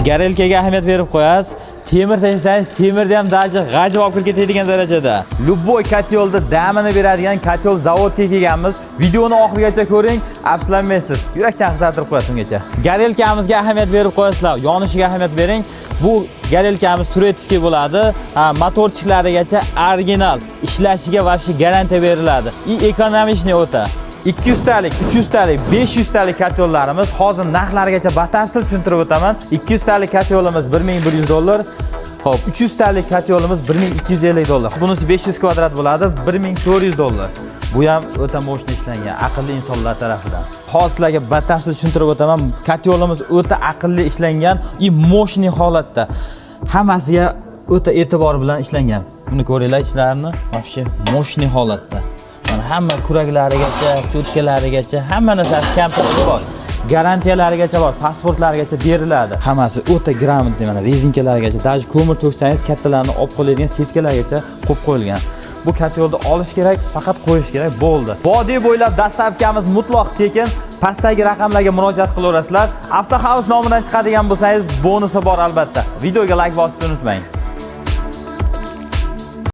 Garelkaga ahamiyat berib qo'yasiz. Temir tashlasangiz, temirda ham daji g'ajib olib kirib ketadigan darajada. Любой kotyolda damini beradigan kotyol zavodga kelganmiz. Videoni oxirigacha ko'ring, afsuslanmaysiz. Yurakdan qizartirib qo'yasiz ungacha. Garelkamizga ahamiyat berib qo'yasizlar, yonishiga ahamiyat bering. Bu garelkamiz turetiski bo'ladi. Motorchiklarigacha original, ishlashiga vobshe garantiya beriladi. Ekonomishni o'ta. 200 talik, 300 talik, 500 talik katyollarimiz hozir narxlarigacha batafsil tushuntirib o'taman. 200 talik katyolimiz $1100. Xo'p, 300 talik katyolimiz $1250. Bunisi 500 kvadrat bo'ladi, $1400. Bu ham o'ta mo'shni ishlangan, aqlli insonlar tomonidan. Hozirlarga batafsil tushuntirib o'taman. Katyolimiz o'ta aqlli ishlangan, mo'shni holatda. Hammasiga o'ta e'tibor bilan ishlangan. Buni ko'ringlar, ishlarini vobshe mo'shni holatda. Hamma kuraklarigacha, cho'tkalarigacha, hamma narsasi komplektda bor. Garantiyalarigacha bor, pasportlarigacha beriladi. Hammasi o'ta gрамотный, mana rezinkalarigacha, даже ko'mir to'ksangiz kattalarni olib qo'yadigan setkalargacha qo'yib qo'yilgan. Bu katyolni olish kerak, faqat qo'yish kerak, bo'ldi. Vodiy bo'ylab dastavkamiz mutlaq tekin. Pastdagi raqamlarga murojaat qilaverasizlar. Avtohouse nomidan chiqadigan bo'lsangiz, bonusi bor albatta. Videoga like bosishni unutmang.